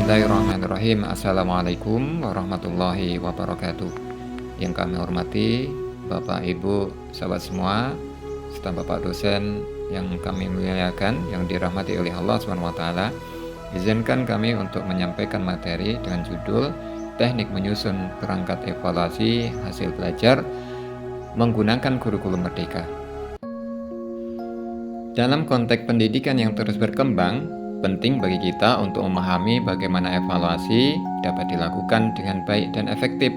Bismillahirrahmanirrahim. Assalamualaikum warahmatullahi wabarakatuh. Yang kami hormati Bapak Ibu sahabat semua, serta Bapak dosen yang kami muliakan, yang dirahmati oleh Allah SWT. Izinkan kami untuk menyampaikan materi dengan judul Teknik Menyusun Perangkat Evaluasi Hasil Belajar Menggunakan Kurikulum Merdeka. Dalam konteks pendidikan yang terus berkembang, penting bagi kita untuk memahami bagaimana evaluasi dapat dilakukan dengan baik dan efektif.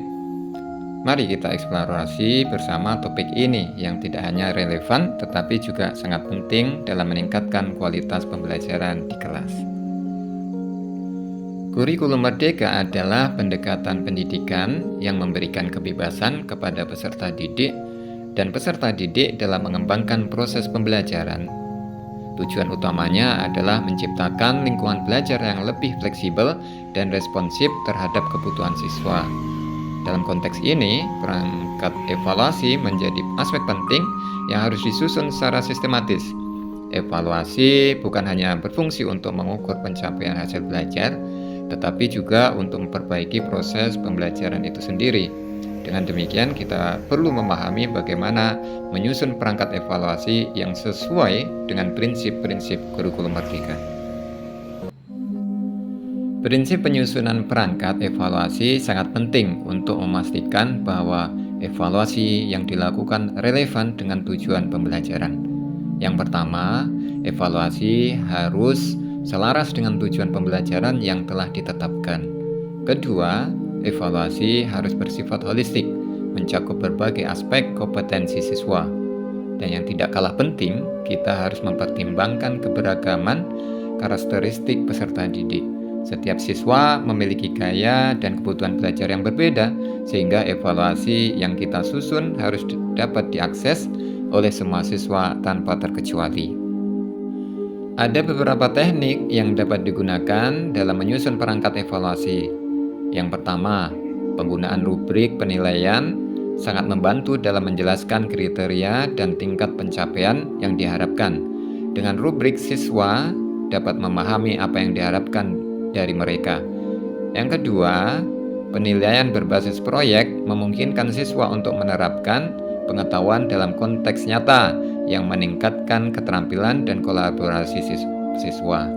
Mari kita eksplorasi bersama topik ini yang tidak hanya relevan tetapi juga sangat penting dalam meningkatkan kualitas pembelajaran di kelas. Kurikulum Merdeka adalah pendekatan pendidikan yang memberikan kebebasan kepada peserta didik dan peserta didik dalam mengembangkan proses pembelajaran. Tujuan utamanya adalah menciptakan lingkungan belajar yang lebih fleksibel dan responsif terhadap kebutuhan siswa. Dalam konteks ini, perangkat evaluasi menjadi aspek penting yang harus disusun secara sistematis. Evaluasi bukan hanya berfungsi untuk mengukur pencapaian hasil belajar, tetapi juga untuk memperbaiki proses pembelajaran itu sendiri. Dengan demikian, kita perlu memahami bagaimana menyusun perangkat evaluasi yang sesuai dengan prinsip-prinsip kurikulum merdeka. Prinsip penyusunan perangkat evaluasi sangat penting untuk memastikan bahwa evaluasi yang dilakukan relevan dengan tujuan pembelajaran. Yang pertama, evaluasi harus selaras dengan tujuan pembelajaran yang telah ditetapkan. Kedua, evaluasi harus bersifat holistik, mencakup berbagai aspek kompetensi siswa. Dan yang tidak kalah penting, kita harus mempertimbangkan keberagaman karakteristik peserta didik. Setiap siswa memiliki gaya dan kebutuhan belajar yang berbeda, sehingga evaluasi yang kita susun harus dapat diakses oleh semua siswa tanpa terkecuali. Ada beberapa teknik yang dapat digunakan dalam menyusun perangkat evaluasi. Yang pertama, penggunaan rubrik penilaian sangat membantu dalam menjelaskan kriteria dan tingkat pencapaian yang diharapkan. Dengan rubrik, siswa dapat memahami apa yang diharapkan dari mereka. Yang kedua, penilaian berbasis proyek memungkinkan siswa untuk menerapkan pengetahuan dalam konteks nyata yang meningkatkan keterampilan dan kolaborasi siswa.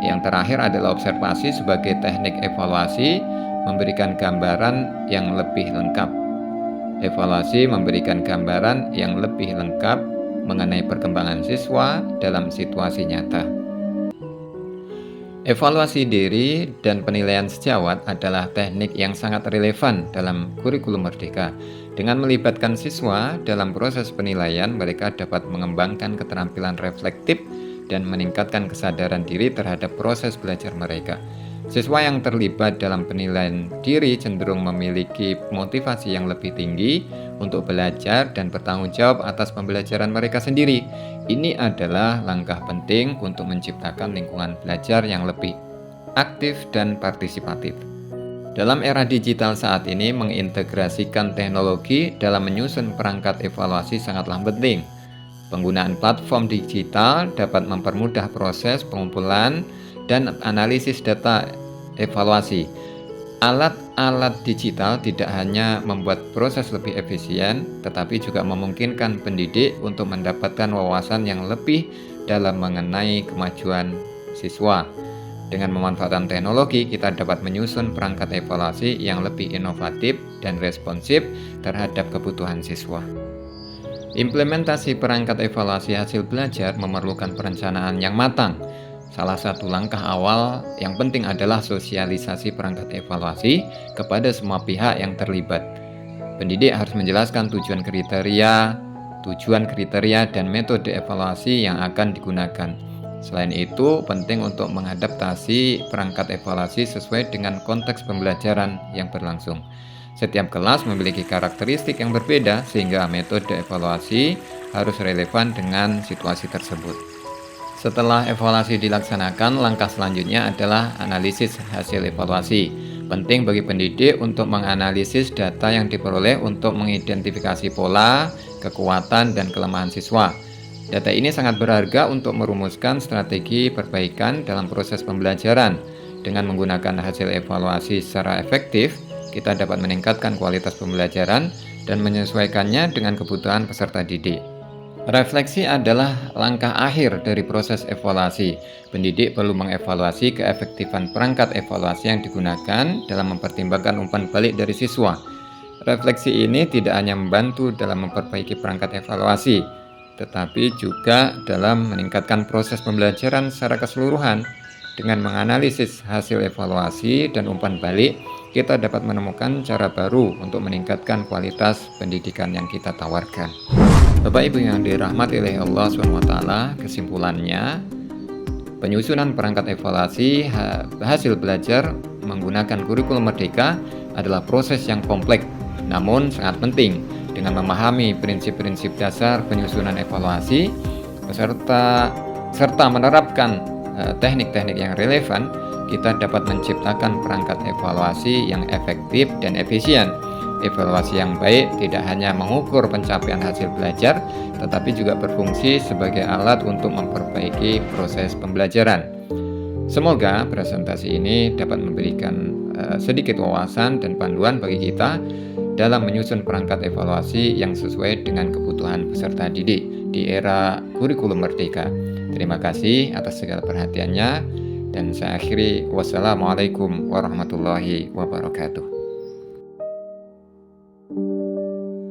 Yang terakhir adalah observasi sebagai teknik evaluasi, memberikan gambaran yang lebih lengkap. Evaluasi memberikan gambaran yang lebih lengkap mengenai perkembangan siswa dalam situasi nyata. Evaluasi diri dan penilaian sejawat adalah teknik yang sangat relevan dalam kurikulum merdeka. Dengan melibatkan siswa dalam proses penilaian, mereka dapat mengembangkan keterampilan reflektif dan meningkatkan kesadaran diri terhadap proses belajar mereka. Siswa yang terlibat dalam penilaian diri cenderung memiliki motivasi yang lebih tinggi untuk belajar dan bertanggung jawab atas pembelajaran mereka sendiri. Ini adalah langkah penting untuk menciptakan lingkungan belajar yang lebih aktif dan partisipatif. Dalam era digital saat ini, mengintegrasikan teknologi dalam menyusun perangkat evaluasi sangatlah penting. Penggunaan platform digital dapat mempermudah proses pengumpulan dan analisis data evaluasi. Alat-alat digital tidak hanya membuat proses lebih efisien, tetapi juga memungkinkan pendidik untuk mendapatkan wawasan yang lebih dalam mengenai kemajuan siswa. Dengan memanfaatkan teknologi, kita dapat menyusun perangkat evaluasi yang lebih inovatif dan responsif terhadap kebutuhan siswa. Implementasi perangkat evaluasi hasil belajar memerlukan perencanaan yang matang. Salah satu langkah awal yang penting adalah sosialisasi perangkat evaluasi kepada semua pihak yang terlibat. Pendidik harus menjelaskan tujuan kriteria dan metode evaluasi yang akan digunakan. Selain itu, penting untuk mengadaptasi perangkat evaluasi sesuai dengan konteks pembelajaran yang berlangsung. Setiap kelas memiliki karakteristik yang berbeda, sehingga metode evaluasi harus relevan dengan situasi tersebut. Setelah evaluasi dilaksanakan, langkah selanjutnya adalah analisis hasil evaluasi. Penting bagi pendidik untuk menganalisis data yang diperoleh untuk mengidentifikasi pola, kekuatan, dan kelemahan siswa. Data ini sangat berharga untuk merumuskan strategi perbaikan dalam proses pembelajaran. Dengan menggunakan hasil evaluasi secara efektif, kita dapat meningkatkan kualitas pembelajaran dan menyesuaikannya dengan kebutuhan peserta didik. Refleksi adalah langkah akhir dari proses evaluasi. Pendidik perlu mengevaluasi keefektifan perangkat evaluasi yang digunakan dalam mempertimbangkan umpan balik dari siswa. Refleksi ini tidak hanya membantu dalam memperbaiki perangkat evaluasi, tetapi juga dalam meningkatkan proses pembelajaran secara keseluruhan. Dengan menganalisis hasil evaluasi dan umpan balik, kita dapat menemukan cara baru untuk meningkatkan kualitas pendidikan yang kita tawarkan. Bapak Ibu yang dirahmati oleh Allah SWT, kesimpulannya, penyusunan perangkat evaluasi hasil belajar menggunakan kurikulum merdeka adalah proses yang kompleks, namun sangat penting. Dengan memahami prinsip-prinsip dasar penyusunan evaluasi, serta menerapkan teknik-teknik yang relevan, kita dapat menciptakan perangkat evaluasi yang efektif dan efisien. Evaluasi yang baik tidak hanya mengukur pencapaian hasil belajar, tetapi juga berfungsi sebagai alat untuk memperbaiki proses pembelajaran. Semoga presentasi ini dapat memberikan sedikit wawasan dan panduan bagi kita dalam menyusun perangkat evaluasi yang sesuai dengan kebutuhan peserta didik di era kurikulum merdeka. Terima kasih atas segala perhatiannya, dan saya akhiri, wassalamualaikum warahmatullahi wabarakatuh.